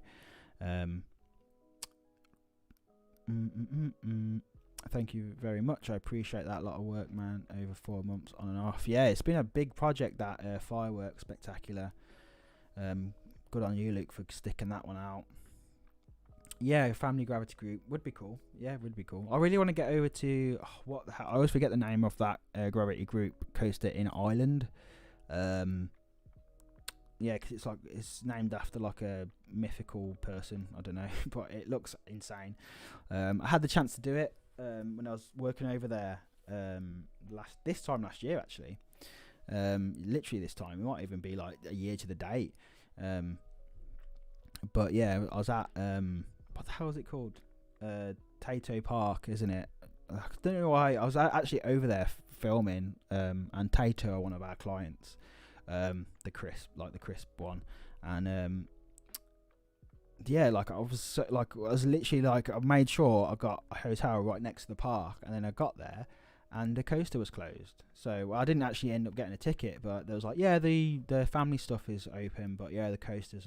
Thank you very much. I appreciate that. A lot of work, man. Over 4 months on and off. Yeah, it's been a big project, that fireworks spectacular. Good on you, Luke, for sticking that one out. Yeah, family gravity group would be cool. Yeah, would be cool. I really want to get over to what the hell? I always forget the name of that gravity group coaster in Ireland. Yeah, because it's named after like a mythical person. I don't know, but it looks insane. I had the chance to do it when I was working over there this time last year, actually. Literally this time. It might even be like a year to the date. But yeah, I was at what the hell is it called? Tato Park, isn't it? I don't know why. I was actually over there filming, and Tato are one of our clients. The crisp one, and yeah, like I was literally like, I made sure I got a hotel right next to the park, and then I got there and the coaster was closed. So I didn't actually end up getting a ticket, but there was like, yeah, the family stuff is open, but yeah, the coaster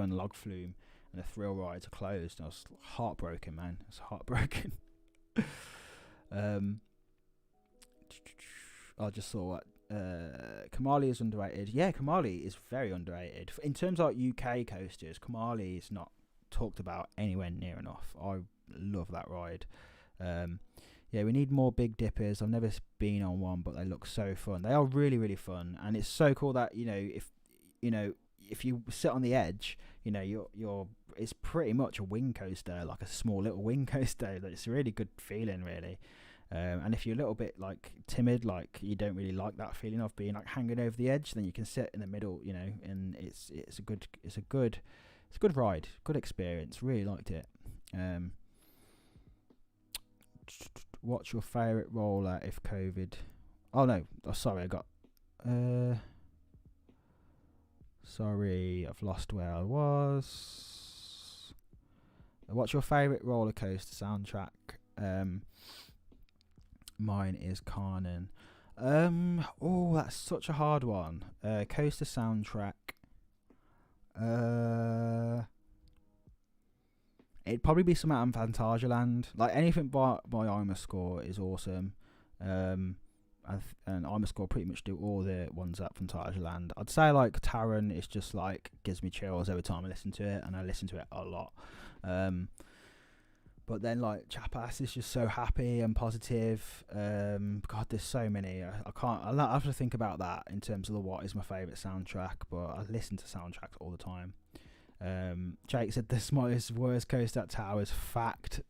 and the log flume and the thrill rides are closed. I was heartbroken, man. I was heartbroken. I just saw what Kamali is underrated. Yeah, Kamali is very underrated. In terms of UK coasters, Kamali is not talked about anywhere near enough. I love that ride. Yeah, we need more Big Dippers. I've never been on one, but they look so fun. They are really, really fun, and it's so cool that if you sit on the edge, you're it's pretty much a wing coaster, like a small little wing coaster. It's a really good feeling, really. And if you're a little bit like timid, like you don't really like that feeling of being like hanging over the edge, then you can sit in the middle, and it's a good ride, good experience. Really liked it. What's your favourite roller if COVID? Oh no, sorry, I got. Sorry, I've lost where I was. What's your favourite roller coaster soundtrack? Mine is Carnan. Oh, that's such a hard one. Coaster soundtrack. It'd probably be something on Phantasialand. Like anything by Imascore is awesome. And Imascore pretty much do all the ones at Phantasialand. I'd say like Taron is just like gives me chills every time I listen to it, and I listen to it a lot. But then like Chapass is just so happy and positive. God, there's so many. I have to think about that in terms of what is my favourite soundtrack. But I listen to soundtracks all the time. Jake said the smallest worst coaster at Towers. Fact.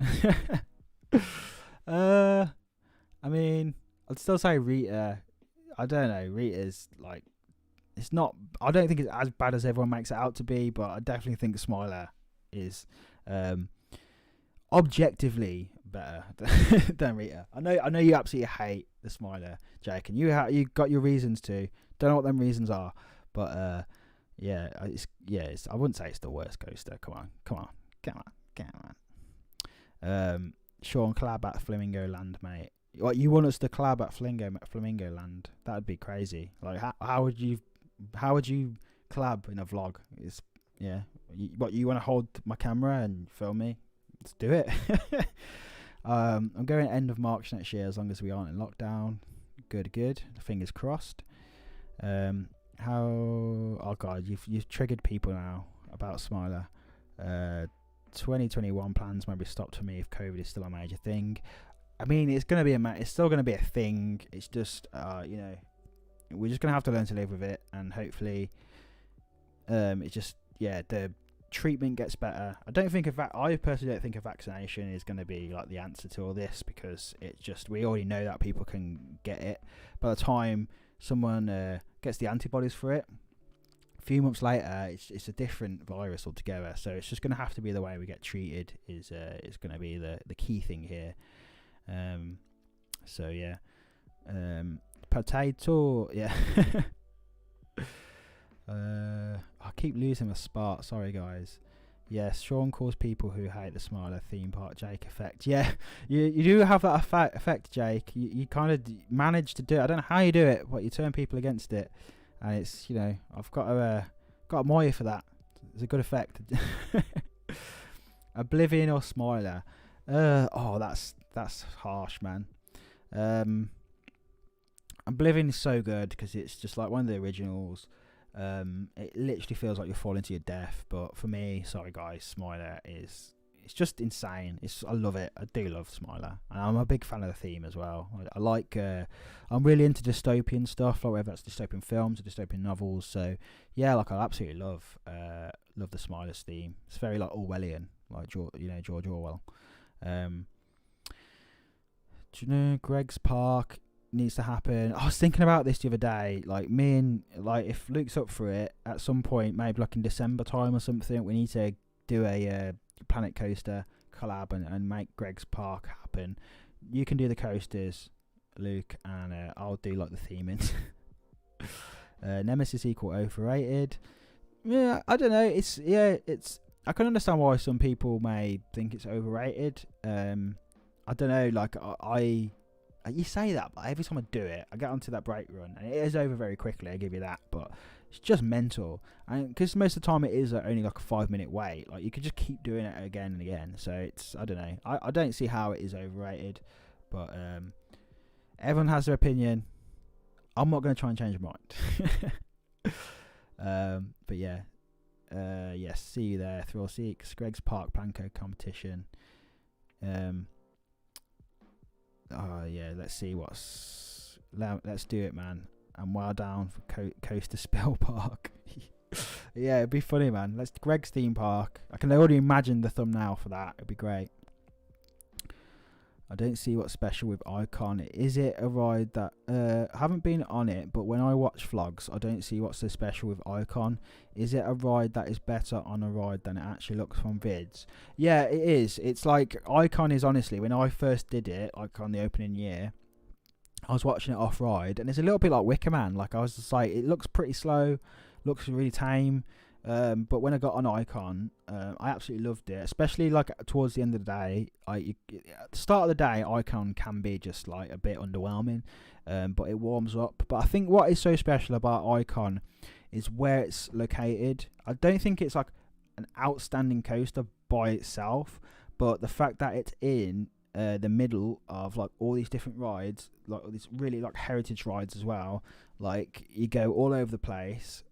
I mean, I'd still say Rita. I don't know. Rita's like, it's not. I don't think it's as bad as everyone makes it out to be, but I definitely think Smiler is objectively better than Rita. I know you absolutely hate the Smiler, Jake, and you got your reasons too. Don't know what them reasons are, but yeah, I wouldn't say it's the worst coaster. Come on. Sean, collab at Flamingo Land, mate. What, you want us to collab at Flamingo Land? That'd be crazy. Like, how would you collab in a vlog? You want to hold my camera and film me? Let's do it. I'm going end of March next year, as long as we aren't in lockdown. Good. Fingers crossed. Oh god, you've triggered people now about Smiler. 2021 plans might be stopped for me if COVID is still a major thing. I mean, it's still gonna be a thing. It's just we're just gonna have to learn to live with it, and hopefully, it's just the treatment gets better. I personally don't think a vaccination is going to be like the answer to all this, because it's just, we already know that people can get it. By the time someone gets the antibodies for it, a few months later, it's a different virus altogether. So it's just going to have to be the way we get treated is going to be the key thing here. So yeah, potato, yeah. I keep losing my spot. Sorry, guys. Yes, Sean calls people who hate the Smiler theme park Jake effect. Yeah, you do have that effect, Jake. You kind of manage to do it. I don't know how you do it, but you turn people against it, and it's, you know, I've got to admire you for that. It's a good effect. Oblivion or Smiler? Oh, that's harsh, man. Oblivion is so good because it's just like one of the originals. It literally feels like you're falling to your death, but for me, sorry guys, Smiler it's just insane. I love it. I do love Smiler, and I'm a big fan of the theme as well. I like I'm really into dystopian stuff, like whether that's dystopian films or dystopian novels. So yeah, like I absolutely love the Smiler's theme. It's very like Orwellian, like George Orwell. Do you know Greg's Park needs to happen? I was thinking about this the other day, like me and like if Luke's up for it at some point, maybe like in December time or something, we need to do a Planet Coaster collab and make Greg's Park happen. You can do the coasters, Luke, and I'll do like the theming. Nemesis equal overrated. Yeah, I don't know. It's I can understand why some people may think it's overrated. I don't know, like I you say that, but every time I do it, I get onto that break run, and it is over very quickly, I give you that, but it's just mental. And because most of the time it is only like a 5-minute wait, like you could just keep doing it again and again. So it's, I don't know, I don't see how it is overrated, but everyone has their opinion. I'm not going to try and change my mind. But yeah, yes, see you there, Thrill Seeks, Greg's Park Planko competition. Yeah, let's do it, man. I'm well down for Coaster Spill Park. Yeah, it'd be funny, man. Let's Greg's theme park. I can already imagine the thumbnail for that. It'd be great. I don't see what's special with Icon. Is it a ride that I haven't been on it, but when I watch vlogs, I don't see what's so special with Icon. Is it a ride that is better on a ride than it actually looks from vids? Yeah, it is. It's like Icon is, honestly, when I first did it, like on the opening year, I was watching it off ride, and it's a little bit like Wicker Man. Like I was just like, it looks pretty slow, looks really tame. But when I got on Icon, I absolutely loved it, especially like towards the end of the day. At the start of the day, Icon can be just like a bit underwhelming, but it warms up. But I think what is so special about Icon is where it's located. I don't think it's like an outstanding coaster by itself, but the fact that it's in the middle of like all these different rides, like all these really like heritage rides as well, like you go all over the place.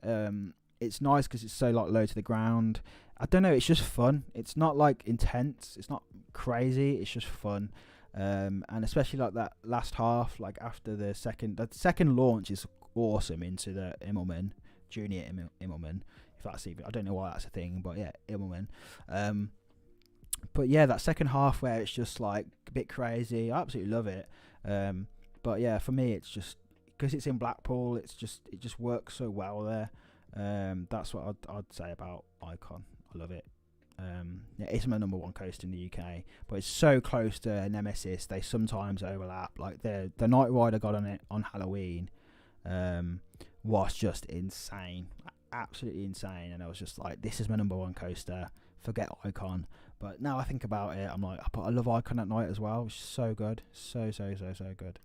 It's nice because it's so like low to the ground. I don't know, it's just fun. It's not like intense, it's not crazy, it's just fun. And especially like that last half, like after the second launch is awesome into the Immelman, Junior Immelman, if that's even, I don't know why that's a thing, but yeah, Immelman. But yeah, that second half where it's just like a bit crazy, I absolutely love it. But yeah, for me it's just because it's in Blackpool, it just works so well there. That's what I'd say about Icon. I love it. Yeah, it's my number one coaster in the UK, but it's so close to Nemesis. They sometimes overlap. Like the night ride I got on it on Halloween was just insane, absolutely insane. And I was just like, this is my number one coaster. Forget Icon. But now I think about it, I'm like, but I love Icon at night as well. It's so good, so good.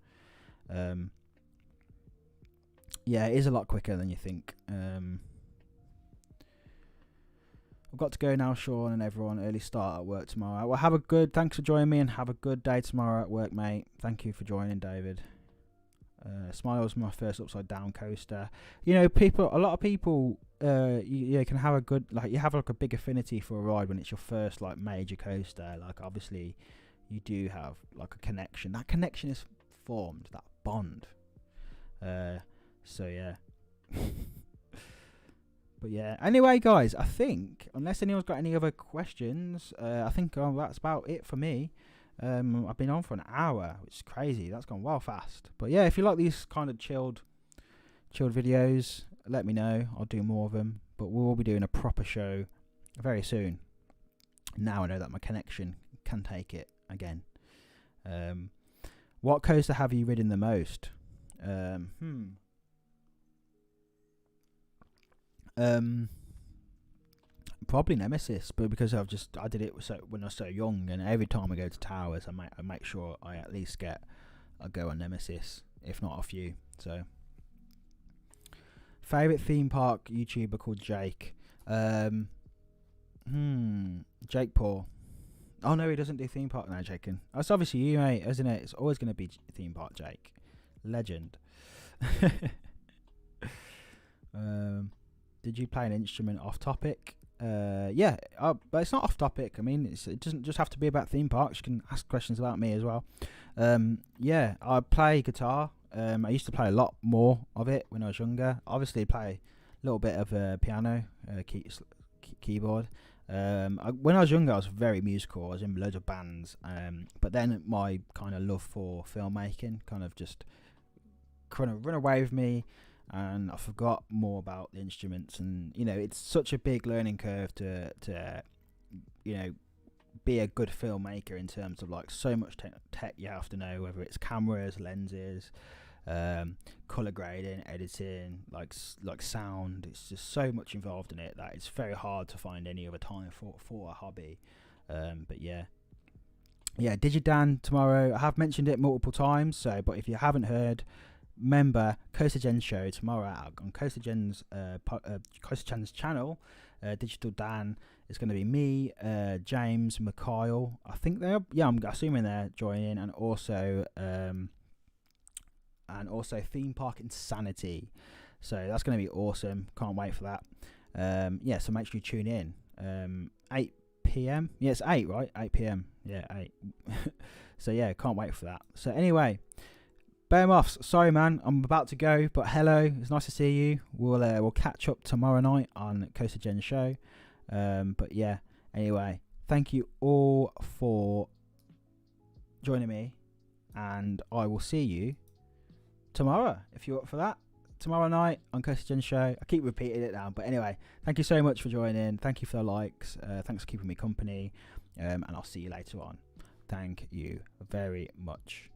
Yeah, it is a lot quicker than you think. I've got to go now, Sean, and everyone. Early start at work tomorrow. Well, thanks for joining me, and have a good day tomorrow at work, mate. Thank you for joining, David. Smile was my first upside down coaster. You know, a lot of people, you can have a good, like, you have like a big affinity for a ride when it's your first like major coaster. Like, obviously, you do have like a connection. That connection is formed. That bond. So yeah. But yeah, anyway, guys, I think unless anyone's got any other questions, I think that's about it for me. I've been on for an hour, which is crazy. That's gone well fast. But yeah, if you like these kind of chilled videos, let me know. I'll do more of them. But we'll be doing a proper show very soon. Now I know that my connection can take it again. What coaster have you ridden the most? Probably Nemesis, but because I did it when I was so young, and every time I go to Towers, I make sure I at least get a go on Nemesis, if not a few. So, favorite theme park YouTuber called Jake. Jake Paul. Oh no, he doesn't do theme park now, Jake. That's obviously you, mate, isn't it? It's always going to be theme park Jake. Legend. Did you play an instrument off topic? Yeah, but it's not off topic. I mean, it doesn't just have to be about theme parks. You can ask questions about me as well. Yeah, I play guitar. I used to play a lot more of it when I was younger. Obviously, play a little bit of piano, keyboard. When I was younger, I was very musical. I was in loads of bands. But then my kind of love for filmmaking kind of run away with me, and I forgot more about the instruments. And it's such a big learning curve to be a good filmmaker in terms of like so much tech you have to know, whether it's cameras, lenses, color grading, editing, like sound. It's just so much involved in it that it's very hard to find any other time for a hobby. But yeah, DigiDan tomorrow. I have mentioned it multiple times, but if you haven't heard, remember Coaster Gen show tomorrow on Coaster Gen's channel. Digital Dan. It's going to be me, James, Mikhail. I think I'm assuming they're joining, and also Theme Park Insanity. So that's going to be awesome. Can't wait for that. So make sure you tune in. 8 p.m. Yeah, it's 8, right? 8 p.m. Yeah, 8. So yeah, can't wait for that. So anyway, Bear Moths, sorry man, I'm about to go, but hello, it's nice to see you. We'll catch up tomorrow night on Coaster Gen show. But yeah, anyway, thank you all for joining me, and I will see you tomorrow if you're up for that. Tomorrow night on Coaster Gen show. I keep repeating it now, but anyway, thank you so much for joining. Thank you for the likes. Thanks for keeping me company, and I'll see you later on. Thank you very much.